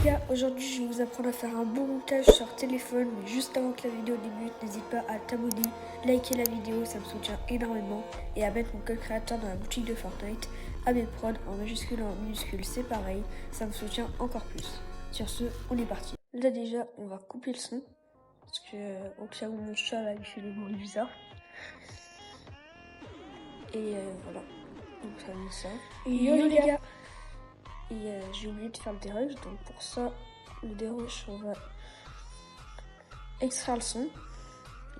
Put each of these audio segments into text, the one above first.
Les gars, aujourd'hui je vais vous apprendre à faire un bon montage sur téléphone, mais juste avant que la vidéo débute, n'hésite pas à t'abonner, liker la vidéo, ça me soutient énormément, et à mettre mon code créateur dans la boutique de Fortnite, ABPROD en majuscule et en minuscule, c'est pareil, ça me soutient encore plus. Sur ce, on est parti. Là déjà, on va couper le son, parce que au cas où mon chat là, il fait des bruits bizarres. Et voilà, donc ça met ça. Et yo les gars. Et j'ai oublié de faire le dérush, donc pour ça, le dérush, on va extraire le son,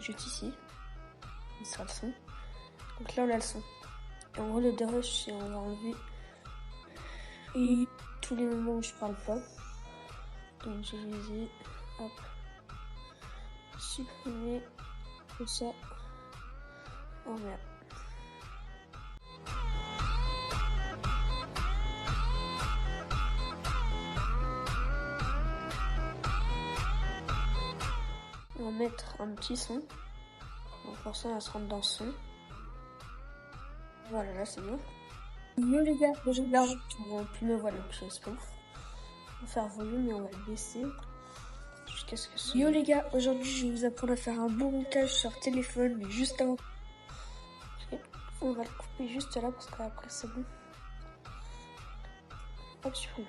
juste ici, extraire le son. Donc là on a le son. Et en gros le dérush, c'est on va enlever et tous les moments où je parle pas. Donc je vais hop, supprimer tout ça. Oh merde. On va mettre un petit son. Donc pour ça on va se rendre dans le son. Voilà, là c'est bon. Yo les gars, je regarde. On va plus me voir donc c'est pas ouf. On va faire volume et on va le baisser jusqu'à ce que ce... Yo les gars, aujourd'hui je vais vous apprendre à faire un bon montage sur téléphone, mais juste avant. Okay. On va le couper juste là parce qu'après c'est bon. Hop, supprime.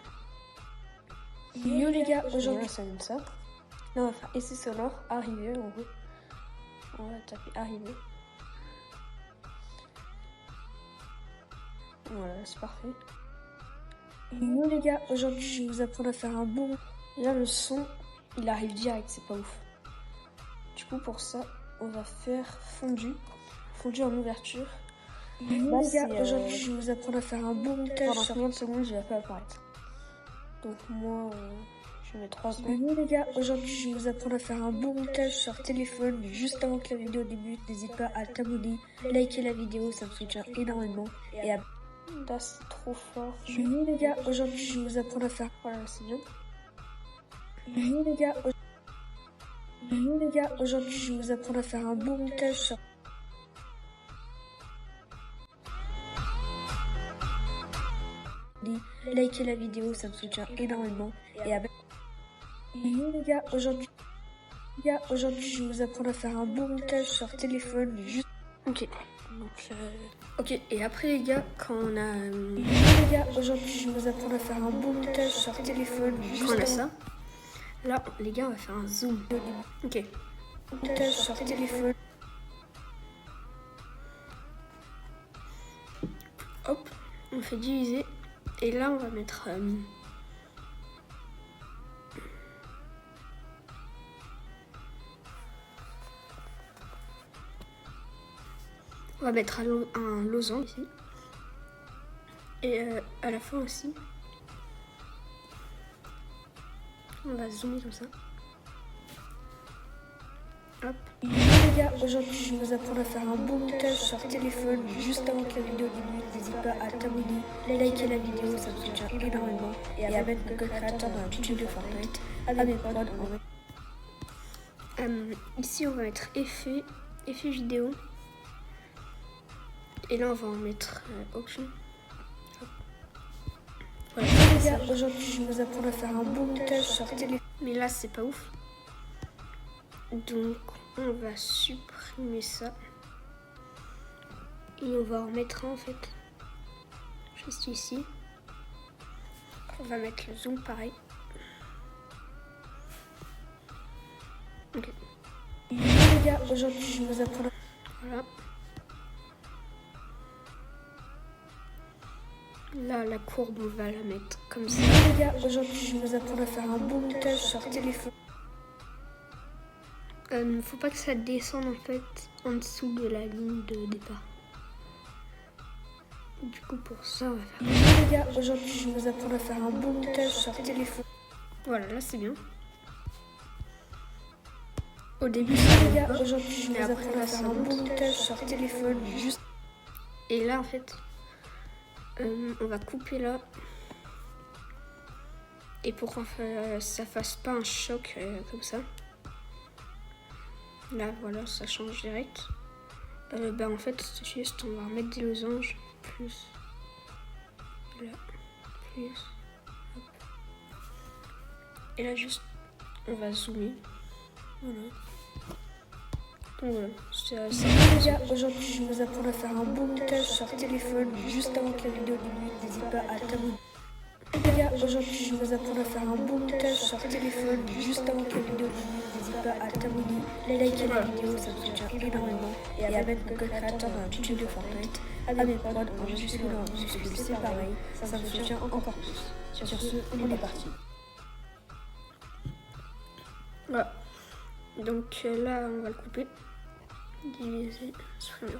Yo les gars, aujourd'hui ça donne ça. Là on va faire essai sonore, arriver en gros. On va taper arriver. Voilà, c'est parfait. Yo les gars, aujourd'hui je vais vous apprendre à faire un bon. Là le son, il arrive direct, c'est pas ouf. Du coup pour ça, on va faire fondu en ouverture. Yo les gars, aujourd'hui je vais vous apprendre à faire un bon montage. Pendant 30 secondes, je vais pas apparaître. Donc moi, je mets 3 secondes. Yo les gars, aujourd'hui je vais vous apprendre à faire un bon montage sur téléphone, mais juste avant que la vidéo débute, n'hésite pas à t'abonner, liker la vidéo, ça me soutient énormément. Et à... Là c'est trop fort. Yo les gars, aujourd'hui je vais vous apprendre à faire... Voilà, c'est bien. Yo les gars, aujourd'hui je vais vous apprendre à faire un bon montage sur... Likez la vidéo, ça me soutient énormément. Et à... Yo les gars, aujourd'hui je vais vous apprendre à faire un bon montage sur téléphone, mais juste... Ok, donc ok, et après les gars, quand on a... Les gars, aujourd'hui je vais vous apprendre à faire un bon montage sur téléphone, mais juste... Quand on a ça, là les gars, on va faire un zoom. Ok, montage sur téléphone. Hop, on fait diviser. Et là on va mettre... On va mettre un losange ici. Et à la fin aussi, on va zoomer comme ça. Hop. Les gars, aujourd'hui je vais vous apprendre à faire un bon montage sur téléphone. Juste avant que la vidéo débute, n'hésite pas à t'abonner, liker la vidéo, ça me soutient énormément. Et à mettre mon code créateur dans la boutique de Fortnite. ABPROD ici on va mettre effet vidéo. Et là on va en mettre auction. Voilà. Les gars, aujourd'hui je vais vous apprendre à faire un bon montage sur téléphone. Mais là c'est pas ouf. Donc on va supprimer ça. Et on va en mettre un en fait. Juste ici. On va mettre le zoom pareil. Ok. Les gars, aujourd'hui je vais vous apprendre. Voilà. Là, la courbe, on va la mettre comme ça. Les gars, aujourd'hui, je vais vous apprendre à faire un bon montage sur téléphone. Faut pas que ça descende en fait en dessous de la ligne de départ. Du coup, pour ça, on va faire... Les gars, aujourd'hui, je vais vous apprendre à faire un bon montage sur téléphone. Voilà, là, c'est bien. Au début, les gars, aujourd'hui, je vais vous apprendre à faire un bon montage sur téléphone. Juste... Et là, en fait... on va couper là. Et pour que ça fasse pas un choc comme ça. Là voilà, ça change direct. En fait juste on va remettre des losanges. Plus. Là. Plus. Hop. Et là, juste, on va zoomer. Voilà. Donc voilà, c'est assez. Les gars, aujourd'hui, je vais vous apprendre à faire un bon montage sur téléphone juste avant que la vidéo débute. N'hésite pas à t'abonner. Les gars, aujourd'hui, je vais vous apprendre à faire un bon montage sur téléphone juste avant que la vidéo débute. N'hésite pas à t'abonner, liker la vidéo, ça me soutient énormément. Et à mettre Google Creator dans la YouTube de Fortnite. À mes prods, enregistrer dans YouTube, c'est pareil. Ça me soutient encore plus. Sur ce, on est parti. Voilà. Donc là, on va le couper. Diviser, supprimer.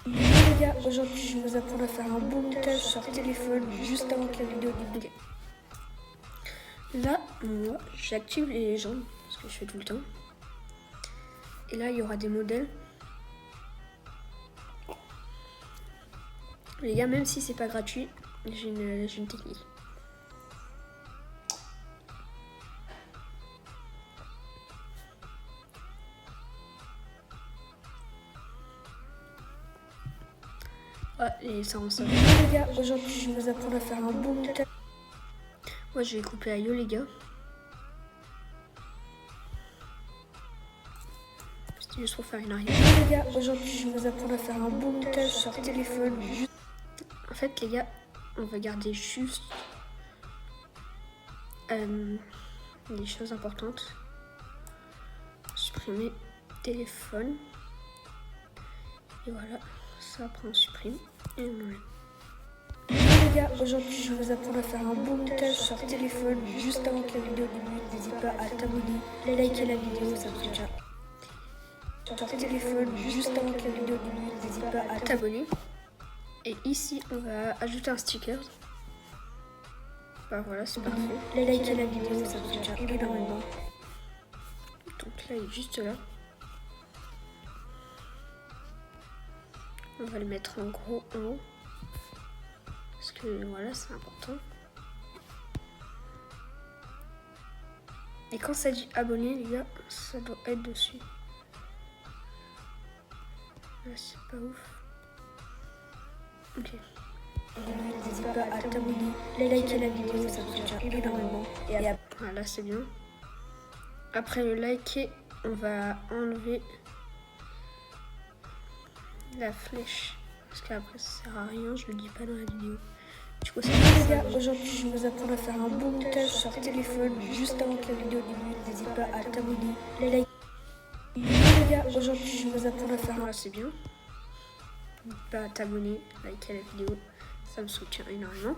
Les gars, aujourd'hui, je vais vous apprendre à faire un bon montage sur téléphone juste avant que la vidéo débute. Là, moi, j'active les légendes, parce que je fais tout le temps. Et là, il y aura des modèles. Les gars, même si c'est pas gratuit, j'ai une technique. Ah, et ça en sort. Les gars, aujourd'hui, je vais vous apprendre à faire un bon montage. Moi, je vais couper à yo, les gars. C'était juste pour faire une arrière. Les gars, aujourd'hui, je vais vous apprendre à faire un bon montage sur téléphone. En fait, les gars, on va garder juste des choses importantes. Supprimer téléphone. Et voilà, ça après on supprime et on enlève. Les gars, aujourd'hui je vais vous apprendre à faire un bon montage sur téléphone juste avant que la vidéo débute. N'hésite pas à t'abonner, liker la vidéo, ça me soutient. Sur téléphone juste avant que la vidéo débute, n'hésite pas à t'abonner. Et ici on va ajouter un sticker. Bah voilà, c'est parfait. Liker la vidéo, ça me soutient énormément. Donc là il est juste là. On va le mettre en gros en haut. Parce que voilà, c'est important. Et quand ça dit abonné, les gars, ça doit être dessus. Là, c'est pas ouf. Ok. N'hésite pas à t'abonner, liker la vidéo, ça me soutient énormément. Et voilà, c'est bien. Après le liker, on va enlever la flèche. Parce qu'après, ça sert à rien, je le dis pas dans la vidéo. Du coup, les gars, aujourd'hui, je vais vous apprendre à faire un bon montage sur téléphone juste avant que la vidéo débute. N'hésite pas à t'abonner, liker. Les gars, aujourd'hui, je vais vous apprendre à faire un... c'est bien. N'hésite pas à t'abonner, liker la vidéo. Ça me soutient énormément.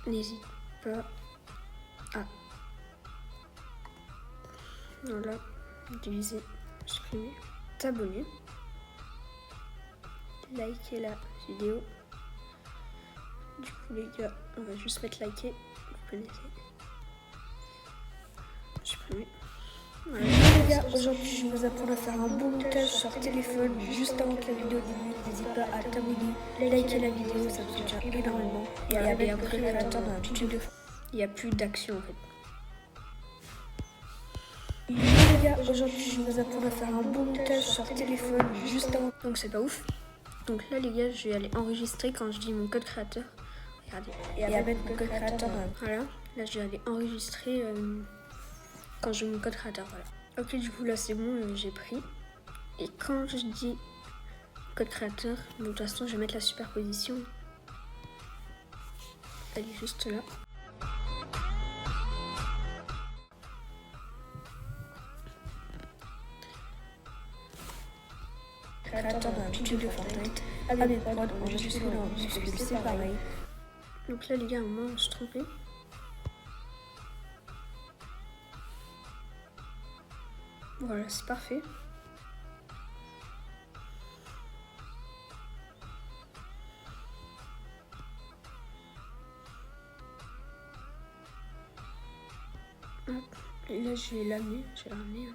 N'hésite pas à... Voilà, utiliser, supprimer, t'abonner. Liker la vidéo. Du coup les gars, on va juste mettre liker. Vous connaissez. Supprimer. Voilà. Les gars, aujourd'hui je vais vous apprendre à faire un bon montage sur téléphone juste avant que la vidéo débute. N'hésite pas à t'abonner, liker la vidéo, ça me soutient énormément. Et après Creator dans la YouTube de... Il n'y a plus d'action en fait. Les gars, aujourd'hui je vais vous apprendre à faire un bon montage sur téléphone juste avant. Donc c'est pas ouf. Donc là les gars, je vais aller enregistrer quand je dis mon code créateur. Regardez. Et à mettre mon code créateur. Voilà. Là je vais aller enregistrer quand je mets mon code créateur. Voilà. Ok, du coup là c'est bon, j'ai pris. Et quand je dis code créateur, de toute façon je vais mettre la superposition. Elle est juste là. Créateur dans la YouTube de Fortnite. À mes prods, enregistrer dans YouTube, c'est pareil. Donc là les gars, à un moment on se trompait. Voilà, c'est parfait. Hop. Et là je vais l'amener, je vais la ramener.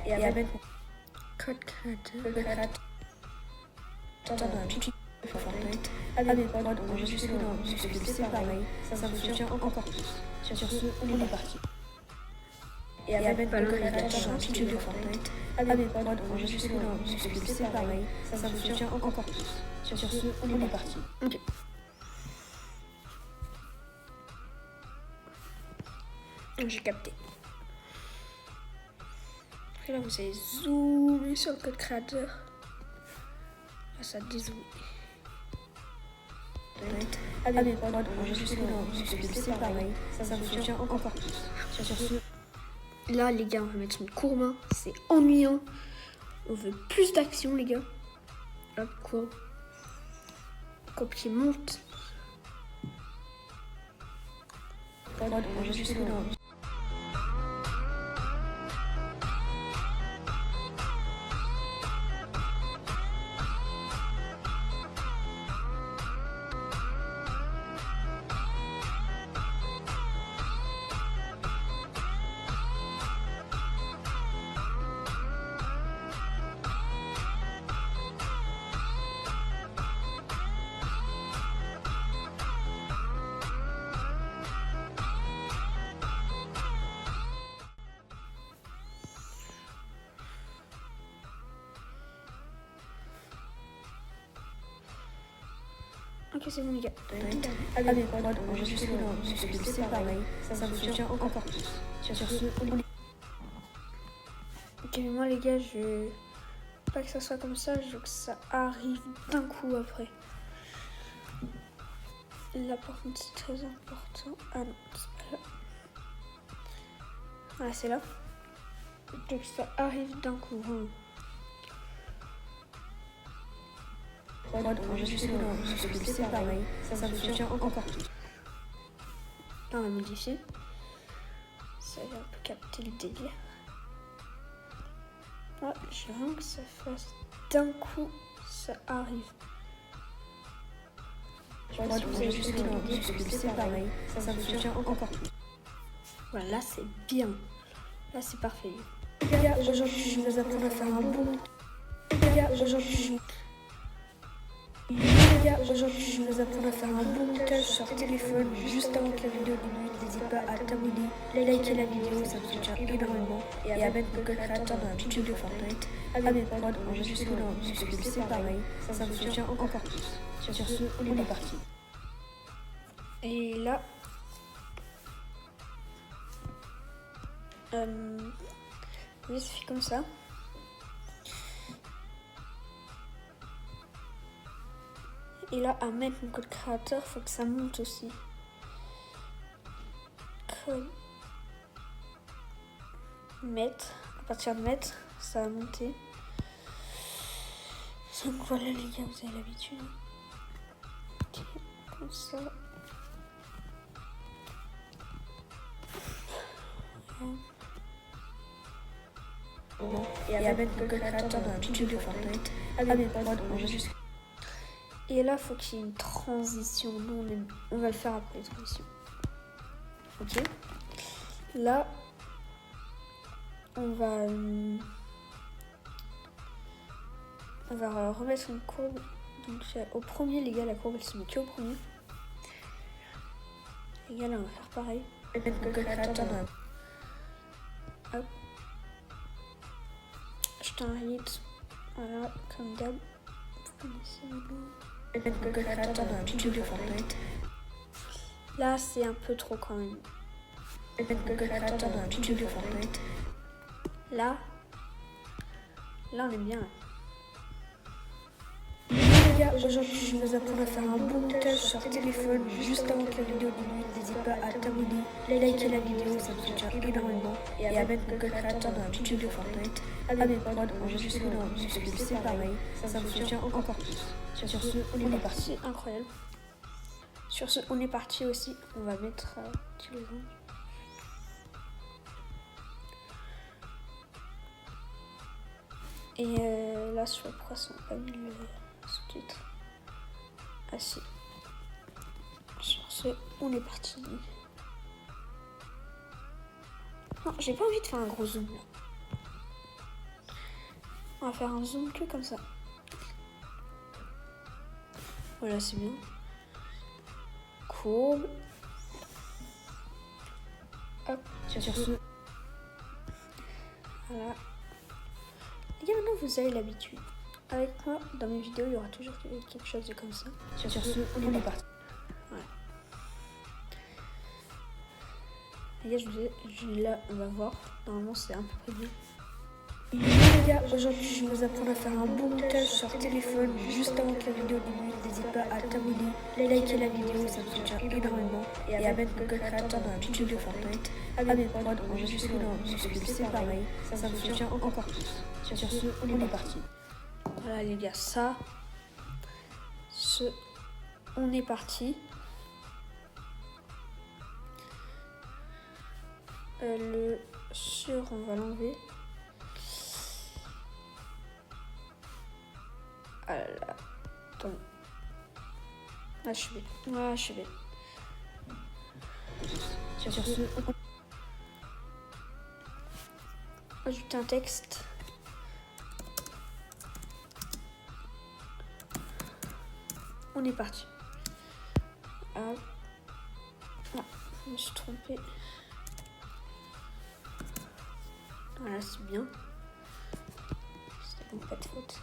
Et avec code créateur dans la YouTube Fortnite à mes potes, enregistrer dans ce que c'est pareil, ça me soutient encore plus. Sur ce, on est parti. Et avec Palin, les gars, j'ai un studio de Fortnite à mes potes, enregistrer dans ce que c'est pareil, ça me soutient encore plus. Sur ce, on est parti. Ok. J'ai capté. Après là, vous allez zoomer sur le code créateur. Là, ça dézoome. À mes potes, enregistrer dans ce que c'est pareil, ça me soutient encore plus. Sur ce, là, les gars, on va mettre une courbe. C'est ennuyant. On veut plus d'action, les gars. Hop, courbe. Courbe qui monte. Enregistrer dans... Ok, c'est bon, les gars. À mes potes, enregistrer dans ce que c'est pareil, ça me soutient encore plus. Sur ce, on est... Ok, mais moi, les gars, je veux pas que ça soit comme ça, je veux que ça arrive d'un coup après. Là, par contre, c'est très important. Ah non, c'est pas là. Voilà, c'est là. Je veux que ça arrive d'un coup, vraiment. Enregistrer dans ce que c'est pareil, ça me soutient encore plus. Là, on va modifier. Ça va un peu capter le délire. Ouais, je veux vraiment que ça fasse d'un coup, ça arrive. Je sais pas si vous avez juste entendu, ce que c'est pareil, ça me soutient encore plus. Voilà, là c'est bien. Là c'est parfait. Les gars, aujourd'hui je vais vous apprendre à faire un bon. Les gars, aujourd'hui je vais vous apprendre à faire un bon montage sur téléphone juste avant que la vidéo débute. N'hésite pas à t'abonner, liker la vidéo, ça me soutient énormément. Et à mettre Google Creator dans un tuto de Fortnite. À mes potes, enregistrer dans ce que c'est pareil, ça me soutient encore plus. Sur ce, on est parti. Et là, oui, ça fait comme ça. Et là, à mettre mon code créateur, faut que ça monte aussi. Code. Mettre. À partir de mettre, ça va monter. Donc voilà les gars, vous avez l'habitude. Ok, comme ça. Bon. Et à mettre mon code créateur dans un tuto de Fortnite. À mes potes, enregistrer. Et là, il faut qu'il y ait une transition. Nous, on va le faire après la transition. Ok. Là, on va remettre une courbe. Donc, au premier, les gars, la courbe, elle se met que au premier. Les gars, là, on va faire pareil. Hop. Je t'invite. Voilà, comme d'hab. Vous connaissez le nom. Là, c'est un peu trop quand même. Là, on est bien. Les gars, aujourd'hui, je vais vous apprendre à faire un bon montage sur téléphone juste avant que la vidéo débute. N'hésite pas à t'abonner, liker la vidéo, ça me soutient énormément. Et à mettre Google Creator dans un tuto de Fortnite. À mes potes, enregistrer dans ce que c'est pareil, ça me soutient encore plus. Sur ce, on est parti. Incroyable. Sur ce, on est parti aussi. On va mettre tous les angles. Et là, sur le poisson, on a mis le sous-titre. Ah si. Sur ce, on est parti. Non, j'ai pas envie de faire un gros zoom là. On va faire un zoom que comme ça. Voilà, c'est bien. Courbe. Hop, sur ce. Voilà. Les gars, maintenant vous avez l'habitude. Avec moi, dans mes vidéos, il y aura toujours quelque chose de comme ça. Sur ce, on est parti. Voilà. Les gars, là, on va voir. Normalement, c'est un peu près bien. Les gars, aujourd'hui, je vais vous apprendre à faire un bon montage sur téléphone. Juste avant que la vidéo débute, n'hésite pas à t'abonner, liker la vidéo, ça me soutient énormément. Et à mettre Google Creator dans la YouTube de Fortnite. À mes prods, enregistrer dans Muscle, c'est pareil. Ça me soutient encore plus. Sur ce, on est parti. Voilà les gars, on est parti. Le sur, on va l'enlever. Ah là là, attends. Ah, je suis bête. Ah, je suis bête. Sur ce, ajouter un texte. On est parti. Ah, je me suis trompée. Voilà, c'est bien. C'était donc pas de faute.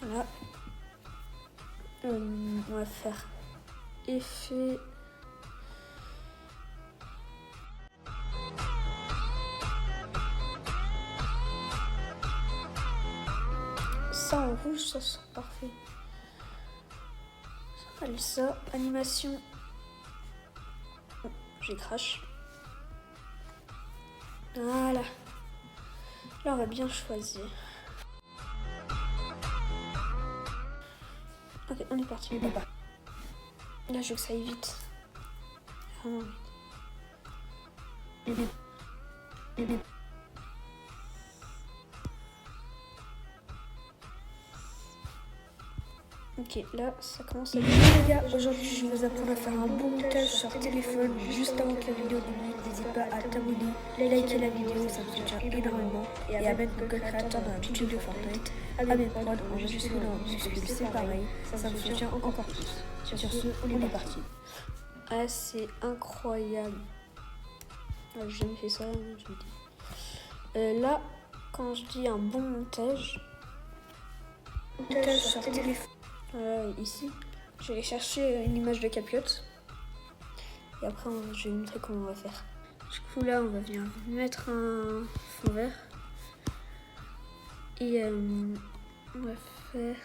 Voilà. On va faire effet. Ça en rouge, ça sent parfait. Allez, ça, animation. Oh, j'ai crash. Voilà. Là, on va bien choisir. Ok, on est parti. Là, je veux que ça aille vite. Vraiment vite. Ok, là, ça commence à bien. Les gars, aujourd'hui, je vais vous apprendre à faire un bon montage sur téléphone. Juste avant que la vidéo débute, n'hésite pas à t'abonner, liker la vidéo, ça me soutient énormément. Et à mettre Google Creator dans la YouTube de Fortnite. À mes prods, enregistrer dans Muscle, c'est pareil. Ça me soutient encore plus. Sur ce, on est parti. Ah, c'est incroyable. Ah, j'ai jamais fait ça, je me dis. Là, quand je dis un bon montage sur téléphone. Ici, je vais aller chercher une image de CapCut et après je vais vous montrer comment on va faire. Du coup là on va venir mettre un fond vert et on va faire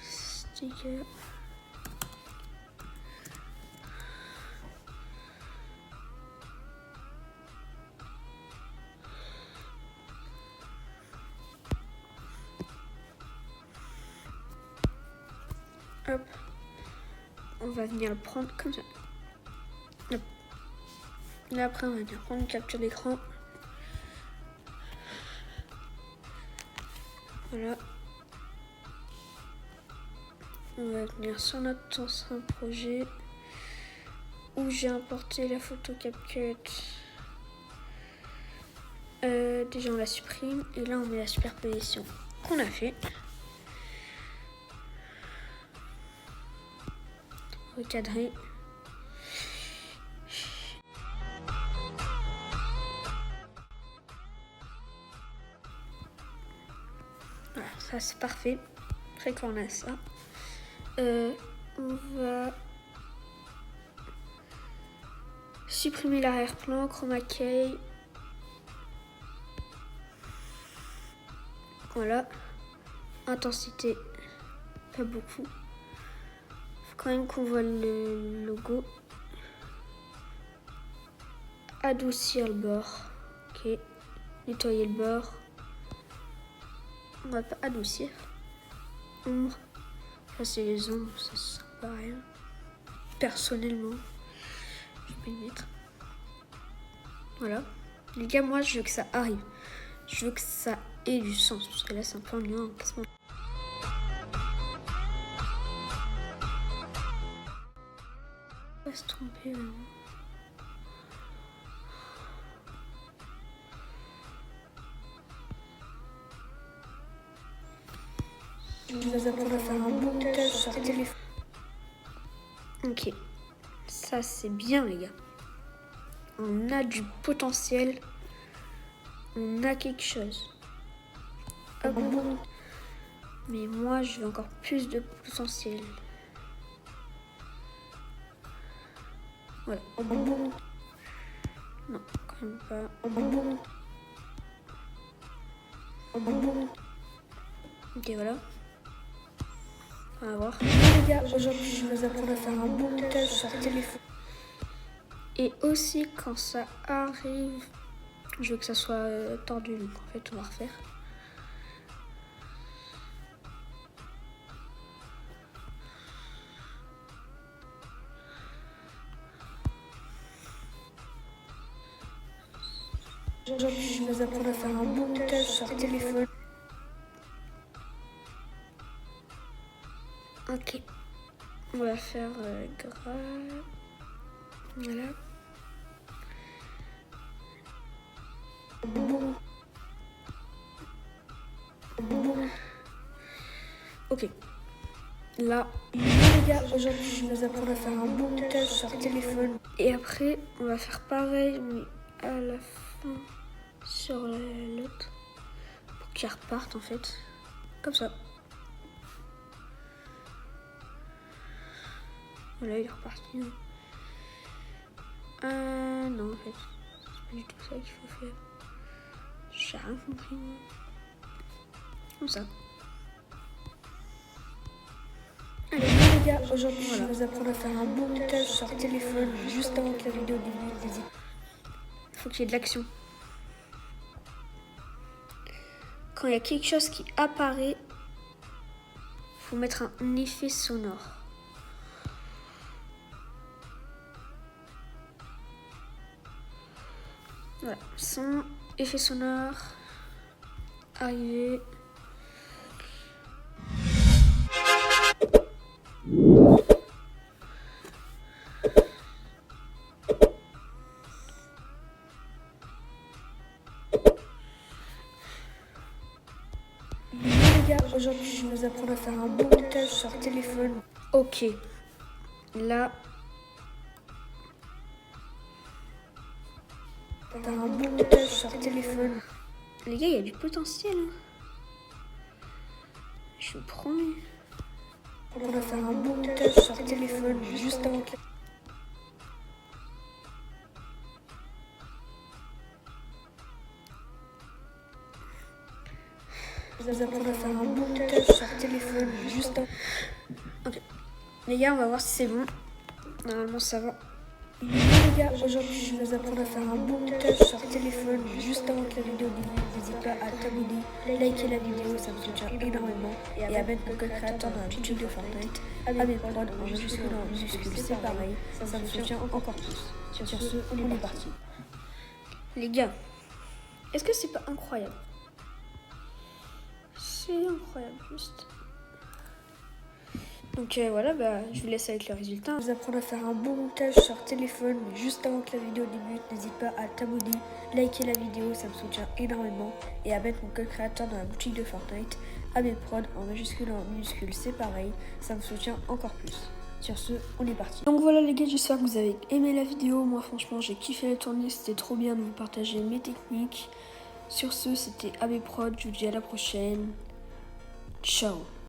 sticker. Hop, on va venir le prendre comme ça. Hop. Là après on va venir prendre une capture d'écran. Voilà. On va venir sur notre ancien projet où j'ai importé la photo CapCut. Déjà on la supprime et là on met la superposition qu'on a fait. Recadrer. Voilà, ça c'est parfait. Après qu'on a ça, on va supprimer l'arrière-plan, chroma key. Voilà. Intensité, pas beaucoup. Faut quand même qu'on voit le logo. Adoucir le bord. Ok. Nettoyer le bord. On va pas adoucir. Ombre. Ça c'est les ombres, ça sert pas à rien. Personnellement, je peux le mettre. Voilà. Les gars, moi je veux que ça arrive. Je veux que ça ait du sens. Parce que là c'est un peu ennuyant. On va se tromper là. Je vais vous apprendre à faire un bon montage sur téléphone. Ok, ça c'est bien les gars. On a du potentiel. On a quelque chose. Ah bon. Mais moi je veux encore plus de potentiel. Ouais. Bon. Non, quand même pas. Bon. Bon. Ok, voilà. On va voir. Les gars, aujourd'hui, je vais vous apprendre à faire un bon montage sur téléphone. Et aussi, quand ça arrive, je veux que ça soit tordu. Donc, en fait, on va refaire. Aujourd'hui, je vais vous apprendre à faire un bon montage sur téléphone. Ok. On va faire gras. Voilà. Bon. Bon. Ok. Là, les gars, aujourd'hui, je vais vous apprendre à faire un bon montage sur téléphone. Et après, on va faire pareil, mais à la fin, sur l'autre, pour qu'il reparte en fait. Comme ça. Voilà, il est reparti. Non, en fait, c'est pas du tout ça qu'il faut faire. J'ai rien compris, moi. Comme ça. Allez, les gars, aujourd'hui, je vais vous apprendre à faire un bon montage sur téléphone juste avant que la vidéo débute. Il faut qu'il y ait de l'action. Quand il y a quelque chose qui apparaît, il faut mettre un effet sonore. Voilà, son effet sonore, arrivé. Les gars, aujourd'hui, je vais vous apprendre à faire un bon montage sur téléphone. Ok, là, faire un bon montage sur téléphone. Les gars, il y a du potentiel. Hein. Je vous promets. On va faire un bon montage sur téléphone juste avant que... Je vais apprendre à faire un bon montage sur téléphone juste avant... Ok. Les gars, on va voir si c'est bon. Normalement, ça va. Les gars, aujourd'hui, je vais vous apprendre à faire un bon montage sur téléphone juste avant que la vidéo débute. N'hésite pas à t'abonner, liker la vidéo, ça me soutient énormément. Et à mettre mon code créateur dans la boutique de Fortnite. À mes prods en majuscule, c'est pareil. Ça me soutient encore plus. Sur ce, on est parti. Les gars, est-ce que c'est pas incroyable? C'est incroyable, juste. Donc voilà, je vous laisse avec le résultat. Je vais vous apprendre à faire un bon montage sur téléphone, mais juste avant que la vidéo débute, n'hésite pas à t'abonner, liker la vidéo, ça me soutient énormément. Et à mettre mon code créateur dans la boutique de Fortnite. À mes prods en majuscule et en minuscule, c'est pareil, ça me soutient encore plus. Sur ce, on est parti. Donc voilà les gars, j'espère que vous avez aimé la vidéo. Moi franchement, j'ai kiffé la tournée, c'était trop bien de vous partager mes techniques. Sur ce, c'était AB Prod, je vous dis à la prochaine. Ciao.